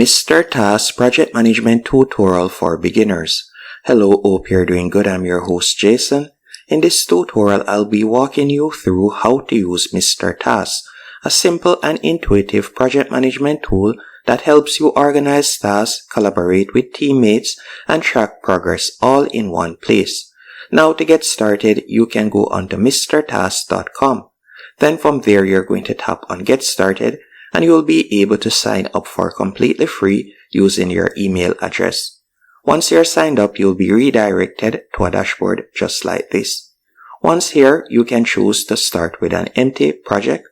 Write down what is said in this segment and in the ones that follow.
Meistertask Project Management Tutorial for Beginners. Hello, hope you're doing good. I'm your host Jason. In this tutorial, I'll be walking you through how to use Meistertask, a simple and intuitive project management tool that helps you organize tasks, collaborate with teammates, and track progress all in one place. Now to get started, you can go onto Meistertask.com. Then from there, you're going to tap on Get Started, and you'll be able to sign up for completely free using your email address. Once you're signed up, you'll be redirected to a dashboard just like this. Once here, you can choose to start with an empty project.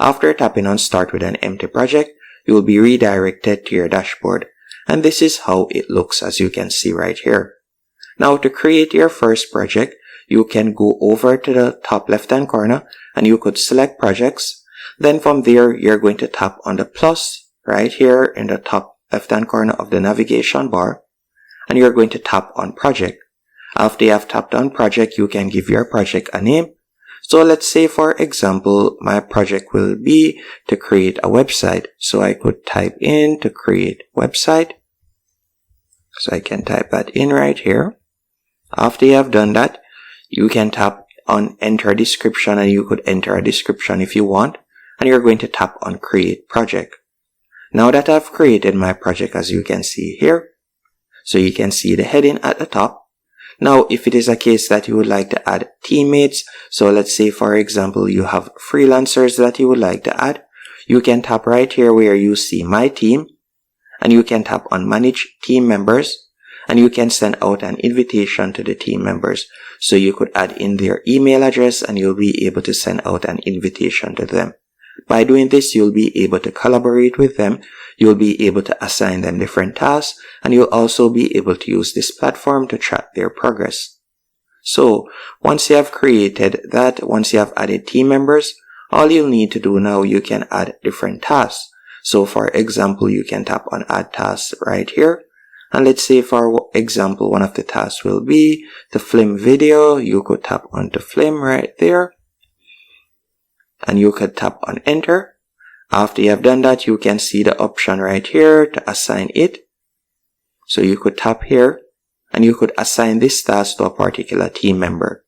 After tapping on Start with an Empty Project, you'll be redirected to your dashboard, and this is how it looks as you can see right here. Now to create your first project, you can go over to the top left hand corner and you could select projects. Then from there, you're going to tap on the plus right here in the top left hand corner of the navigation bar, and you're going to tap on project. After you have tapped on project, you can give your project a name. So let's say, for example, my project will be to create a website. So I could type in to create website. So I can type that in right here. After you have done that, you can tap on enter description, and you could enter a description if you want. And you're going to tap on create project. Now that I've created my project, as you can see here, so you can see the heading at the top. Now if it is a case that you would like to add teammates, so let's say for example you have freelancers that you would like to add, you can tap right here where you see my team, and you can tap on manage team members, and you can send out an invitation to the team members. So you could add in their email address and you'll be able to send out an invitation to them. By doing this, you'll be able to collaborate with them, you'll be able to assign them different tasks, and you'll also be able to use this platform to track their progress. So, once you have created that, once you have added team members, all you'll need to do now, you can add different tasks. So for example, you can tap on add tasks right here. And let's say for example, one of the tasks will be the film video. You could tap on the film right there. And you could tap on enter. After you have done that, you can see the option right here to assign it. So you could tap here and you could assign this task to a particular team member.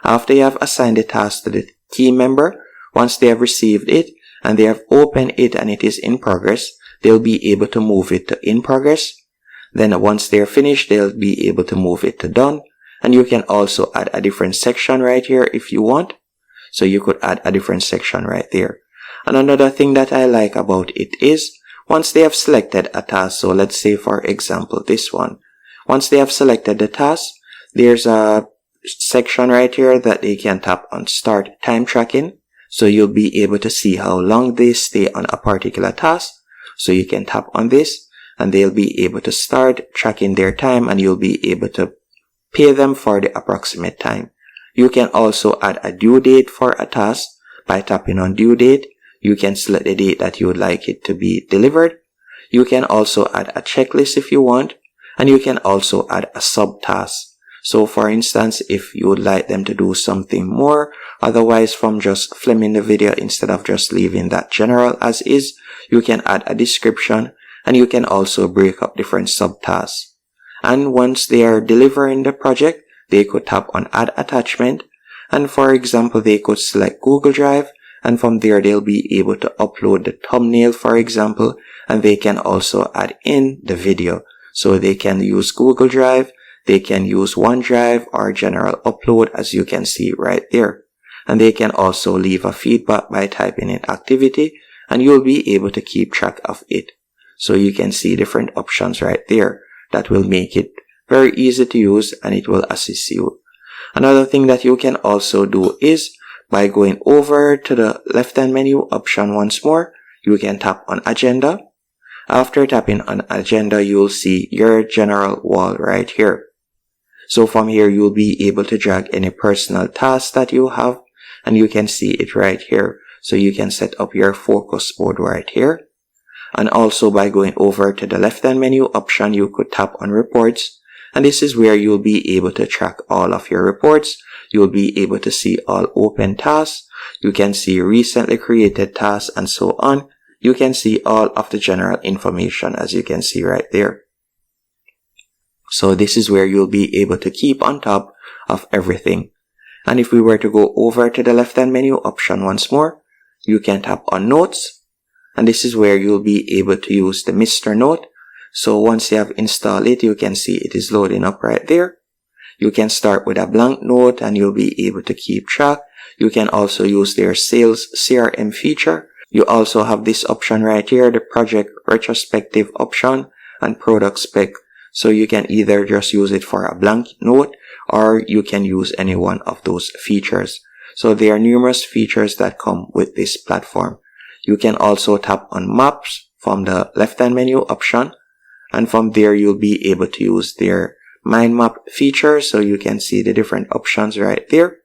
After you have assigned the task to the team member, once they have received it and they have opened it and it is in progress, they'll be able to move it to in progress. Then once they're finished, they'll be able to move it to done. And you can also add a different section right here if you want. So you could add a different section right there. And another thing that I like about it is, once they have selected a task, so let's say for example this one. Once they have selected the task, there's a section right here that they can tap on start time tracking. So you'll be able to see how long they stay on a particular task. So you can tap on this and they'll be able to start tracking their time, and you'll be able to pay them for the approximate time. You can also add a due date for a task by tapping on due date. You can select the date that you would like it to be delivered. You can also add a checklist if you want, and you can also add a subtask. So for instance, if you would like them to do something more, otherwise from just filming the video instead of just leaving that general as is, you can add a description, and you can also break up different subtasks. And once they are delivering the project, they could tap on add attachment, and for example they could select Google Drive, and from there they'll be able to upload the thumbnail for example, and they can also add in the video. So they can use Google Drive, they can use OneDrive or general upload as you can see right there. And they can also leave a feedback by typing in activity, and you'll be able to keep track of it. So you can see different options right there that will make it very easy to use, and it will assist you. Another thing that you can also do is by going over to the left hand menu option once more, you can tap on agenda. After tapping on agenda, you'll see your general wall right here. So from here, you'll be able to drag any personal task that you have, and you can see it right here. So you can set up your focus mode right here. And also by going over to the left hand menu option, you could tap on reports. And this is where you'll be able to track all of your reports. You'll be able to see all open tasks. You can see recently created tasks and so on. you can see all of the general information as you can see right there. So this is where you'll be able to keep on top of everything. And if we were to go over to the left hand menu option once more, you can tap on Notes. And this is where you'll be able to use the Mr. Note. So once you have installed it, you can see it is loading up right there. You can start with a blank note and you'll be able to keep track. You can also use their sales CRM feature. You also have this option right here, the project retrospective option and product spec. So you can either just use it for a blank note or you can use any one of those features. So there are numerous features that come with this platform. You can also tap on Maps from the left hand menu option, and from there you'll be able to use their mind map feature so you can see the different options right there.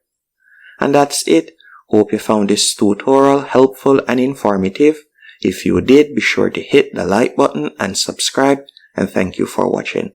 And that's it. Hope you found this tutorial helpful and informative. If you did, be sure to hit the like button and subscribe, and thank you for watching.